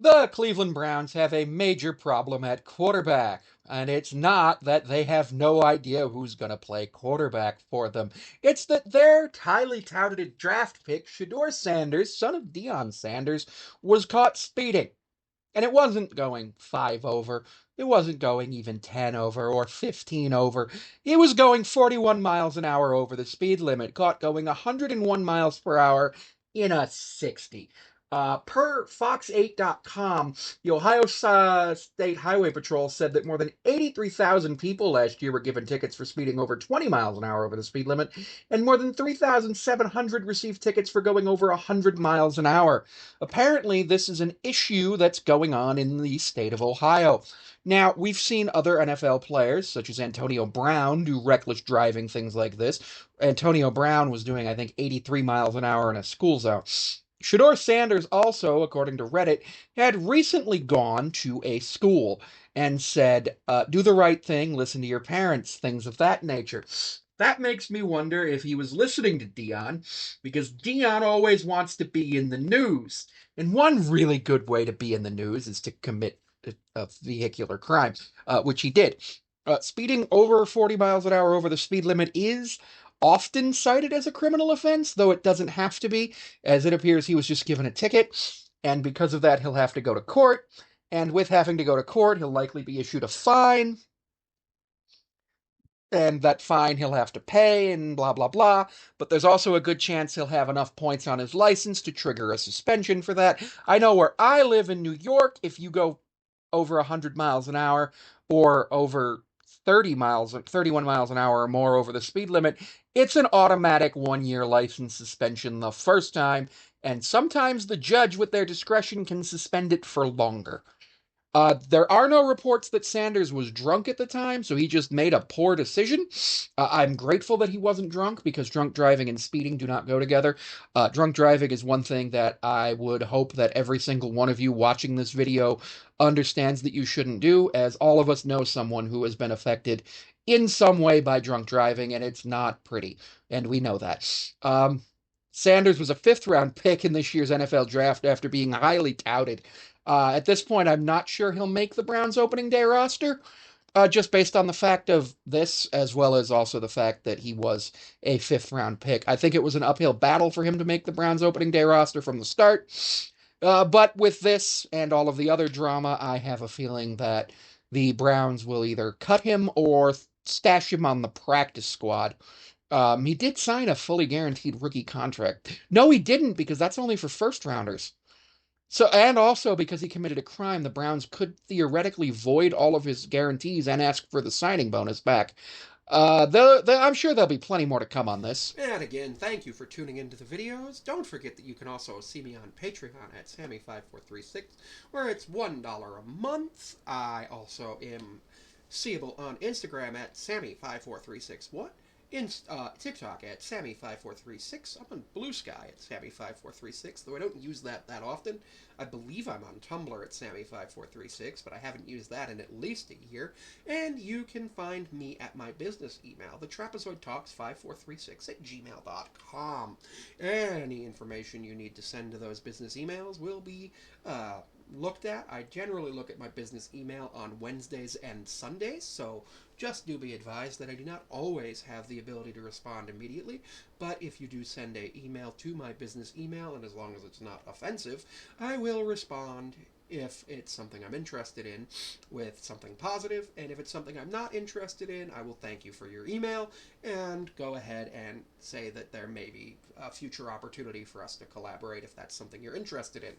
The Cleveland Browns have a major problem at quarterback, and it's not that they have no idea who's going to play quarterback for them. It's that their highly touted draft pick, Shedeur Sanders, son of Deion Sanders, was caught speeding. And it wasn't going 5 over. It wasn't going even 10 over or 15 over. It was going 41 miles an hour over the speed limit, caught going 101 miles per hour in a 60. Per Fox8.com, the Ohio State Highway Patrol said that more than 83,000 people last year were given tickets for speeding over 20 miles an hour over the speed limit, and more than 3,700 received tickets for going over 100 miles an hour. Apparently, this is an issue that's going on in the state of Ohio. Now, we've seen other NFL players, such as Antonio Brown, do reckless driving, things like this. Antonio Brown was doing, I think, 83 miles an hour in a school zone. Shedeur Sanders also, according to Reddit, had recently gone to a school and said, do the right thing, listen to your parents, things of that nature. That makes me wonder if he was listening to Deion, because Deion always wants to be in the news. And one really good way to be in the news is to commit a vehicular crime, which he did. Speeding over 40 miles an hour over the speed limit is often cited as a criminal offense, though it doesn't have to be, as it appears he was just given a ticket, and because of that, he'll have to go to court. And with having to go to court, he'll likely be issued a fine, and that fine he'll have to pay, and blah, blah, blah. But there's also a good chance he'll have enough points on his license to trigger a suspension for that. I know where I live in New York, if you go over 100 miles an hour or over 31 miles an hour or more over the speed limit, it's an automatic 1 year license suspension the first time, and sometimes the judge, with their discretion, can suspend it for longer. There are no reports that Sanders was drunk at the time, so he just made a poor decision. I'm grateful that he wasn't drunk because drunk driving and speeding do not go together. Drunk driving is one thing that I would hope that every single one of you watching this video understands that you shouldn't do, as all of us know someone who has been affected in some way by drunk driving, and it's not pretty, and we know that. Sanders was a fifth-round pick in this year's NFL draft after being highly touted. At this point, I'm not sure he'll make the Browns opening day roster, just based on the fact of this, as well as also the fact that he was a fifth-round pick. I think it was an uphill battle for him to make the Browns opening day roster from the start. But with this and all of the other drama, I have a feeling that the Browns will either cut him or stash him on the practice squad. He did sign a fully guaranteed rookie contract. No, he didn't, because that's only for first rounders. So, and also because he committed a crime, the Browns could theoretically void all of his guarantees and ask for the signing bonus back. I'm sure there'll be plenty more to come on this. And again, thank you for tuning into the videos. Don't forget that you can also see me on Patreon at Sammy5436, where it's $1 a month. I also am seeable on Instagram at Sammy5436. In TikTok at Sammy5436. I'm on Blue Sky at Sammy5436, though I don't use that often. I believe I'm on Tumblr at Sammy5436, but I haven't used that in at least a year. And you can find me at my business email, thetrapezoidtalks5436 at gmail.com. Any information you need to send to those business emails will be looked at. I generally look at my business email on Wednesdays and Sundays, so just do be advised that I do not always have the ability to respond immediately, but if you do send an email to my business email, and as long as it's not offensive, I will respond if it's something I'm interested in with something positive, and if it's something I'm not interested in, I will thank you for your email and go ahead and say that there may be a future opportunity for us to collaborate if that's something you're interested in.